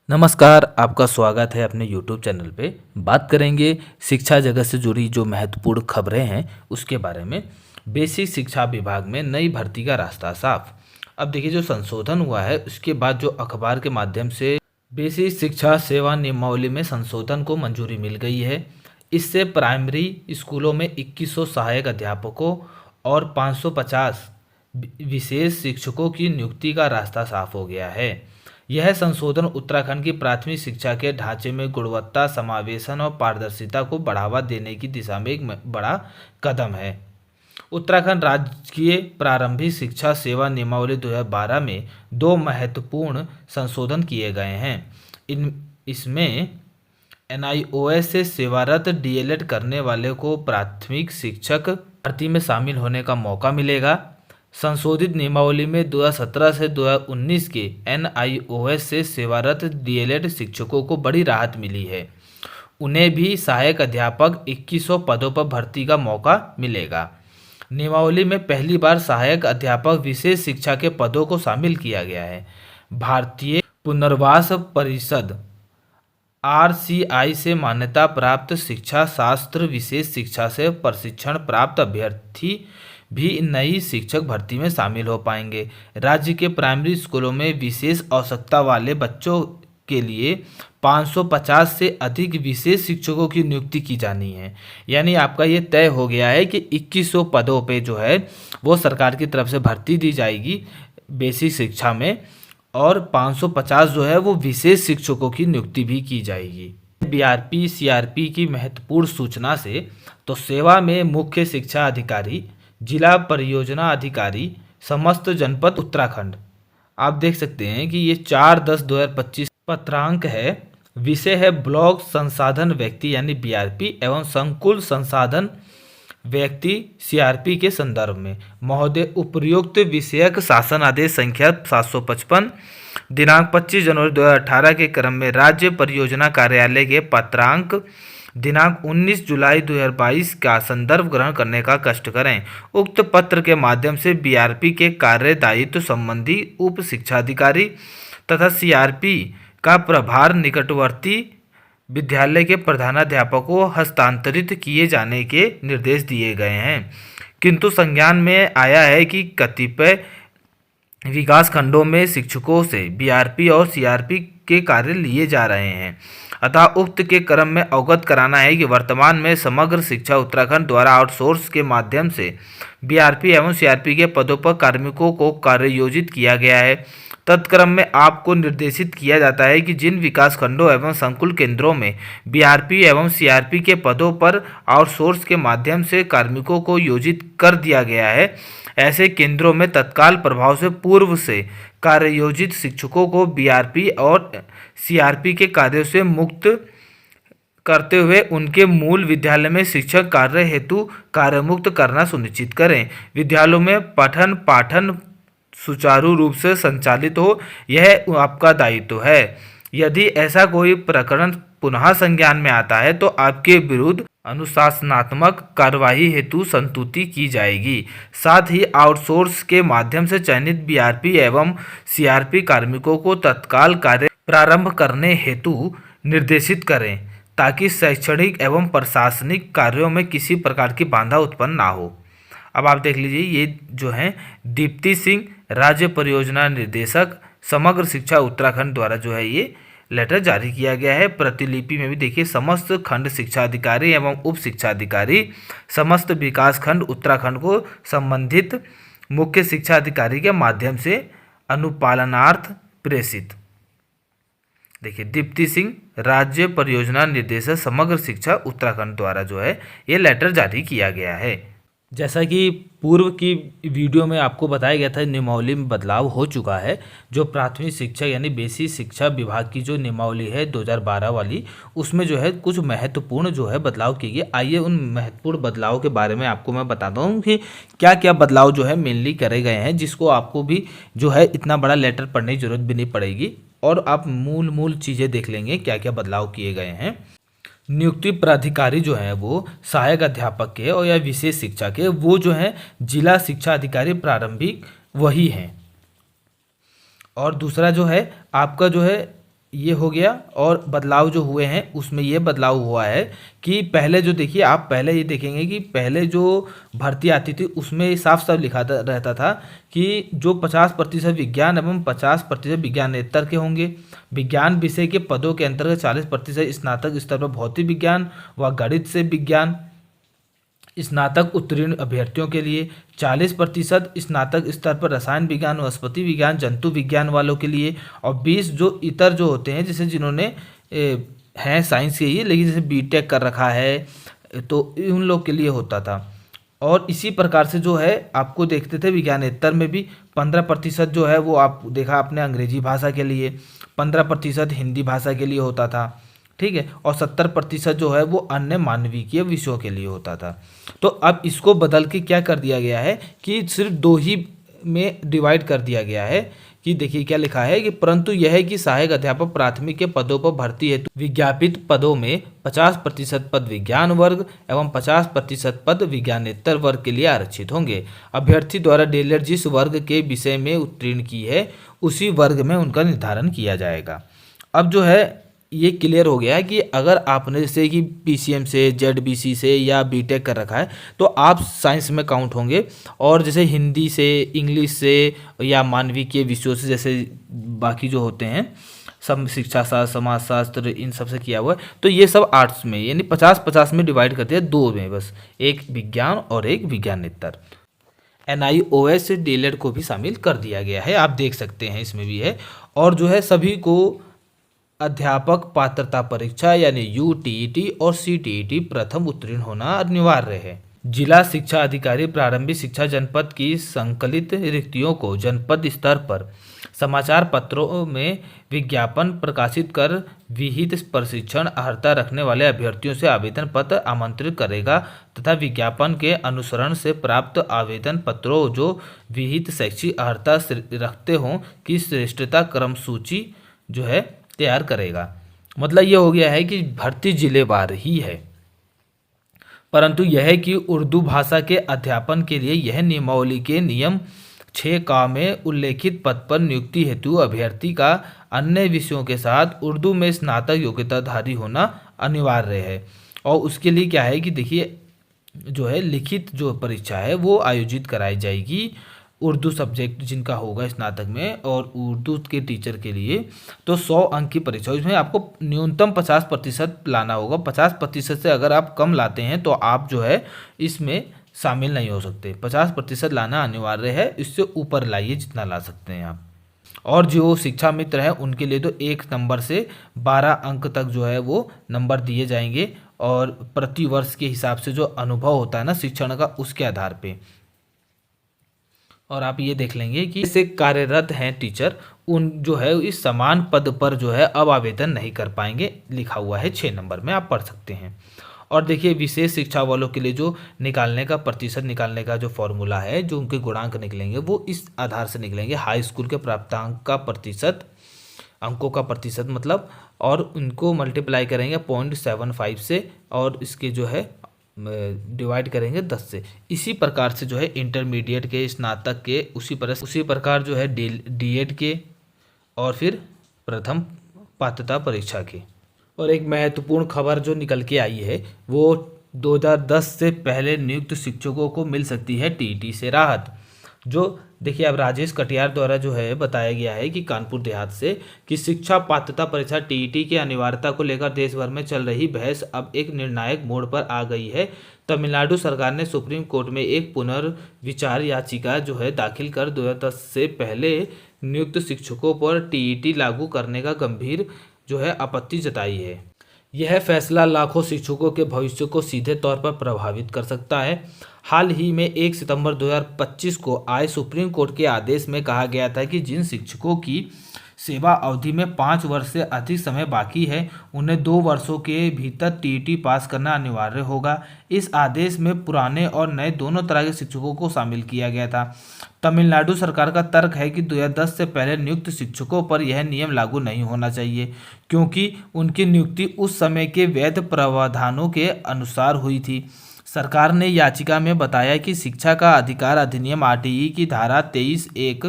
नमस्कार, आपका स्वागत है अपने YouTube चैनल पे। बात करेंगे शिक्षा जगत से जुड़ी जो महत्वपूर्ण खबरें हैं उसके बारे में। बेसिक शिक्षा विभाग में नई भर्ती का रास्ता साफ। अब देखिए, जो संशोधन हुआ है उसके बाद जो अखबार के माध्यम से बेसिक शिक्षा सेवा नियमावली में संशोधन को मंजूरी मिल गई है। इससे प्राइमरी स्कूलों में 2100 सहायक अध्यापकों और 550 विशेष शिक्षकों की नियुक्ति का रास्ता साफ हो गया है। यह संशोधन उत्तराखंड की प्राथमिक शिक्षा के ढांचे में गुणवत्ता, समावेशन और पारदर्शिता को बढ़ावा देने की दिशा में एक बड़ा कदम है। उत्तराखंड राजकीय प्रारंभिक शिक्षा सेवा नियमावली 2012 में दो महत्वपूर्ण संशोधन किए गए हैं। इसमें NIOS से सेवारत DLED करने वाले को प्राथमिक शिक्षक भर्ती में शामिल होने का मौका मिलेगा। संशोधित नियमावली में 2017 से 2019 के NIOS से सेवारत DLED शिक्षकों को बड़ी राहत मिली है। उन्हें भी सहायक अध्यापक 2100 पदों पर भर्ती का मौका मिलेगा। नियमावली में पहली बार सहायक अध्यापक विशेष शिक्षा के पदों को शामिल किया गया है। भारतीय पुनर्वास परिषद RCI से मान्यता प्राप्त शिक्षा शास्त्र विशेष शिक्षा से प्रशिक्षण प्राप्त अभ्यर्थी भी नई शिक्षक भर्ती में शामिल हो पाएंगे। राज्य के प्राइमरी स्कूलों में विशेष आवश्यकता वाले बच्चों के लिए 550 से अधिक विशेष शिक्षकों की नियुक्ति की जानी है। यानी आपका ये तय हो गया है कि 2100 पदों पे जो है वो सरकार की तरफ से भर्ती दी जाएगी बेसिक शिक्षा में, और 550 जो है वो विशेष शिक्षकों की नियुक्ति भी की जाएगी। BRP CRP की महत्वपूर्ण सूचना से तो सेवा में मुख्य शिक्षा अधिकारी, जिला परियोजना अधिकारी, समस्त जनपद उत्तराखंड। आप देख सकते हैं कि ये 4/10/2025 पत्रांक है। विषय है ब्लॉक संसाधन व्यक्ति यानी BRP एवं संकुल संसाधन व्यक्ति CRP के संदर्भ में। महोदय, उपर्युक्त विषयक शासन आदेश संख्या 755 दिनांक 25 जनवरी 2018 के क्रम में राज्य परियोजना कार्यालय के पत्रांक दिनांक 19 जुलाई 2022 का संदर्भ ग्रहण करने का कष्ट करें। उक्त पत्र के माध्यम से BRP के कार्य दायित्व संबंधी उप शिक्षाधिकारी तथा CRP का प्रभार निकटवर्ती विद्यालय के प्रधानाध्यापकों को हस्तांतरित किए जाने के निर्देश दिए गए हैं। किंतु संज्ञान में आया है कि कतिपय विकास खंडों में शिक्षकों से BRP और CRP के कार्य लिए जा रहे हैं। अतः उक्त के क्रम में अवगत कराना है कि वर्तमान में समग्र शिक्षा उत्तराखंड द्वारा आउटसोर्स के माध्यम से BRP एवं CRP के पदों पर कार्मिकों को कार्ययोजित किया गया है। तत्क्रम में आपको निर्देशित किया जाता है कि जिन विकास खंडों एवं संकुल केंद्रों में BRP एवं CRP के पदों पर आउटसोर्स के माध्यम से कार्मिकों को योजित कर दिया गया है, ऐसे केंद्रों में तत्काल प्रभाव से पूर्व से कार्ययोजित शिक्षकों को BRP और CRP के कार्यों से मुक्त करते हुए उनके मूल विद्यालय में शिक्षक कार्य हेतु कार्यमुक्त करना सुनिश्चित करें। विद्यालयों में पठन पाठन सुचारू रूप से संचालित हो, यह आपका दायित्व है। यदि ऐसा कोई प्रकरण पुनः संज्ञान में आता है तो आपके विरुद्ध अनुशासनात्मक कार्यवाही हेतु संतुति की जाएगी। साथ ही आउटसोर्स के माध्यम से चयनित BRP एवं CRP कार्मिकों को तत्काल कार्य प्रारंभ करने हेतु निर्देशित करें ताकि शैक्षणिक एवं प्रशासनिक कार्यों में किसी प्रकार की बाधा उत्पन्न ना हो। अब आप देख लीजिए, ये जो हैं दीप्ति सिंह, राज्य परियोजना निर्देशक, समग्र शिक्षा उत्तराखंड द्वारा जो है ये लेटर जारी किया गया है। प्रतिलिपि में भी देखिए, समस्त खंड शिक्षा अधिकारी एवं उप शिक्षा अधिकारी समस्त विकास खंड उत्तराखंड को संबंधित मुख्य शिक्षा अधिकारी के माध्यम से अनुपालनार्थ प्रेषित। देखिए, दीप्ति सिंह, राज्य परियोजना निर्देशक, समग्र शिक्षा उत्तराखंड द्वारा जो है ये लेटर जारी किया गया है। जैसा कि पूर्व की वीडियो में आपको बताया गया था, नियमावली में बदलाव हो चुका है। जो प्राथमिक शिक्षा यानी बेसिक शिक्षा विभाग की जो नियमावली है 2012 वाली, उसमें जो है कुछ महत्वपूर्ण जो है बदलाव किए गए। आइए उन महत्वपूर्ण बदलाव के बारे में आपको मैं बताता हूँ कि क्या क्या बदलाव जो है मेनली करे गए हैं, जिसको आपको भी जो है इतना बड़ा लेटर पढ़ने की जरूरत भी नहीं पड़ेगी और आप मूल चीज़ें देख लेंगे क्या क्या बदलाव किए गए हैं। नियुक्ति प्राधिकारी जो है वो सहायक अध्यापक के और या विशेष शिक्षा के, वो जो है जिला शिक्षा अधिकारी प्रारंभिक वही हैं। और दूसरा जो है आपका जो है ये हो गया। और बदलाव जो हुए हैं उसमें ये बदलाव हुआ है कि पहले जो देखिए, आप पहले ये देखेंगे कि पहले जो भर्ती आती थी उसमें साफ साफ लिखा रहता था कि जो 50% विज्ञान एवं 50% विज्ञानेतर के होंगे। विज्ञान विषय के पदों के अंतर्गत 40% स्नातक स्तर पर भौतिक विज्ञान व गणित से विज्ञान स्नातक उत्तीर्ण अभ्यर्थियों के लिए, 40% स्नातक स्तर पर रसायन विज्ञान, वनस्पति विज्ञान, जंतु विज्ञान वालों के लिए, और 20 जो इतर जो होते हैं, जैसे जिन्होंने हैं साइंस के ही लेकिन जैसे बीटेक कर रखा है तो उन लोग के लिए होता था। और इसी प्रकार से जो है आपको देखते थे विज्ञानेतर में भी 15% जो है वो आप देखा आपने अंग्रेजी भाषा के लिए, 15% हिंदी भाषा के लिए होता था, ठीक है, और 70% जो है वो अन्य मानविकीय विषयों के लिए होता था। तो अब इसको बदल के क्या कर दिया गया है कि सिर्फ 2 ही में डिवाइड कर दिया गया है कि देखिए क्या लिखा है कि परंतु यह है कि सहायक अध्यापक प्राथमिक के पदों पर भर्ती हेतु विज्ञापित पदों में 50% पद विज्ञान वर्ग एवं 50% पद विज्ञानेतर वर्ग के लिए आरक्षित होंगे। अभ्यर्थी द्वारा डीएलएड जिस वर्ग के विषय में उत्तीर्ण की है उसी वर्ग में उनका निर्धारण किया जाएगा। अब जो है ये क्लियर हो गया है कि अगर आपने जैसे कि पीसीएम से, जेडबीसी से या बीटेक कर रखा है तो आप साइंस में काउंट होंगे, और जैसे हिंदी से, इंग्लिश से या मानविकीय विषयों से जैसे बाकी जो होते हैं सब शिक्षा शास्त्र, समाजशास्त्र, इन सब से किया हुआ है तो ये सब आर्ट्स में, यानी 50-50 में डिवाइड कर दिया, 2 में बस, एक विज्ञान और एक विज्ञानेतर। NIOS से डीएलएड को भी शामिल कर दिया गया है, आप देख सकते हैं इसमें भी है। और जो है सभी को अध्यापक पात्रता परीक्षा यानी UTET और CTET प्रथम उत्तीर्ण होना अनिवार्य है। जिला शिक्षा अधिकारी प्रारंभिक शिक्षा जनपद की संकलित रिक्तियों को जनपद स्तर पर समाचार पत्रों में विज्ञापन प्रकाशित कर विहित प्रशिक्षण अर्हता रखने वाले अभ्यर्थियों से आवेदन पत्र आमंत्रित करेगा तथा विज्ञापन के अनुसरण से प्राप्त आवेदन पत्रों जो विहित शैक्षिक अर्हता रखते हों की श्रेष्ठता क्रम सूची जो है तैयार करेगा। मतलब ये हो गया है कि भर्ती जिलेवार ही है, परंतु यह है कि उर्दू भाषा के अध्यापन के लिए यह नियमावली के नियम 6 में उल्लेखित पद पर नियुक्ति हेतु अभ्यर्थी का अन्य विषयों के साथ उर्दू में स्नातक योग्यताधारी होना अनिवार्य है। और उसके लिए क्या है कि देखिए जो है लिखित जो परीक्षा है वो आयोजित कराई जाएगी उर्दू सब्जेक्ट जिनका होगा स्नातक में, और उर्दू के टीचर के लिए तो 100 अंक की परीक्षा, इसमें आपको न्यूनतम 50% लाना होगा। 50% से अगर आप कम लाते हैं तो आप जो है इसमें शामिल नहीं हो सकते। 50% लाना अनिवार्य है, इससे ऊपर लाइए जितना ला सकते हैं आप। और जो शिक्षा मित्र हैं उनके लिए तो 1 नंबर से 12 अंक तक जो है वो नंबर दिए जाएंगे, और प्रति वर्ष के हिसाब से जो अनुभव होता है ना शिक्षण का उसके आधार पे। और आप ये देख लेंगे कि जैसे कार्यरत हैं टीचर उन जो है इस समान पद पर जो है अब आवेदन नहीं कर पाएंगे, लिखा हुआ है 6 नंबर में, आप पढ़ सकते हैं। और देखिए विशेष शिक्षा वालों के लिए जो निकालने का प्रतिशत निकालने का जो फॉर्मूला है, जो उनके गुणांक निकलेंगे वो इस आधार से निकलेंगे, हाई स्कूल के प्राप्तांक का प्रतिशत, अंकों का प्रतिशत मतलब, और उनको मल्टीप्लाई करेंगे 0.75 से, और इसके जो है डिवाइड करेंगे 10 से। इसी प्रकार से जो है इंटरमीडिएट के, स्नातक के, उसी प्रकार जो है डीएड के, और फिर प्रथम पात्रता परीक्षा के। और एक महत्वपूर्ण खबर जो निकल के आई है वो 2010 से पहले नियुक्त शिक्षकों को मिल सकती है टीईटी से राहत। जो देखिए अब राजेश कटियार द्वारा जो है बताया गया है कि कानपुर देहात से कि शिक्षा पात्रता परीक्षा टीईटी की अनिवार्यता को लेकर देश भर में चल रही बहस अब एक निर्णायक मोड़ पर आ गई है। तमिलनाडु सरकार ने सुप्रीम कोर्ट में एक पुनर्विचार याचिका जो है दाखिल कर 2010 से पहले नियुक्त शिक्षकों पर टीईटी लागू करने का गंभीर जो है आपत्ति जताई है। यह फैसला लाखों शिक्षकों के भविष्य को सीधे तौर पर प्रभावित कर सकता है। हाल ही में 1 सितंबर 2025 को आए सुप्रीम कोर्ट के आदेश में कहा गया था कि जिन शिक्षकों की सेवा अवधि में 5 वर्ष से अधिक समय बाकी है उन्हें 2 वर्षों के भीतर टीईटी पास करना अनिवार्य होगा। इस आदेश में पुराने और नए दोनों तरह के शिक्षकों को शामिल किया गया था। तमिलनाडु सरकार का तर्क है कि 2010 से पहले नियुक्त शिक्षकों पर यह नियम लागू नहीं होना चाहिए क्योंकि उनकी नियुक्ति उस समय के वैध प्रावधानों के अनुसार हुई थी। सरकार ने याचिका में बताया कि शिक्षा का अधिकार अधिनियम आरटीई की धारा 23(1)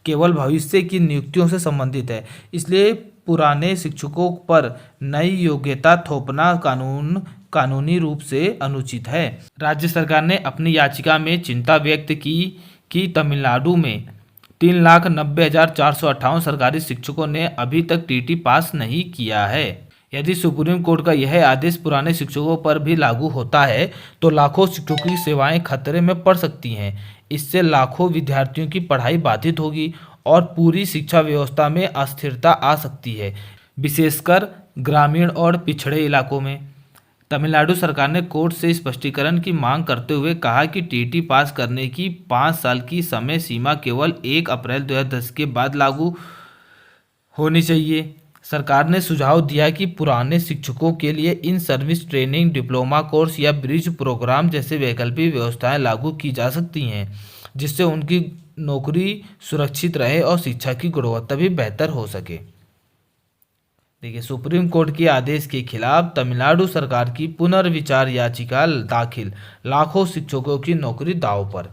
केवल भविष्य की नियुक्तियों से संबंधित है, इसलिए पुराने शिक्षकों पर नई योग्यता थोपना कानूनी रूप से अनुचित है। राज्य सरकार ने अपनी याचिका में चिंता व्यक्त की कि तमिलनाडु में 3,90,458 सरकारी शिक्षकों ने अभी तक टीटी पास नहीं किया है। यदि सुप्रीम कोर्ट का यह आदेश पुराने शिक्षकों पर भी लागू होता है तो लाखों शिक्षकों की सेवाएं खतरे में पड़ सकती हैं। इससे लाखों विद्यार्थियों की पढ़ाई बाधित होगी और पूरी शिक्षा व्यवस्था में अस्थिरता आ सकती है, विशेषकर ग्रामीण और पिछड़े इलाकों में। तमिलनाडु सरकार ने कोर्ट से स्पष्टीकरण की मांग करते हुए कहा कि टीटी पास करने की 5 साल की समय सीमा केवल 1 अप्रैल 2010 के बाद लागू होनी चाहिए। सरकार ने सुझाव दिया कि पुराने शिक्षकों के लिए in service training, diploma course या ब्रिज प्रोग्राम जैसे वैकल्पिक व्यवस्थाएं लागू की जा सकती हैं, जिससे उनकी नौकरी सुरक्षित रहे और शिक्षा की गुणवत्ता भी बेहतर हो सके। देखिए, सुप्रीम कोर्ट के आदेश के खिलाफ तमिलनाडु सरकार की पुनर्विचार याचिका दाखिल, लाखों शिक्षकों की नौकरी दांव पर।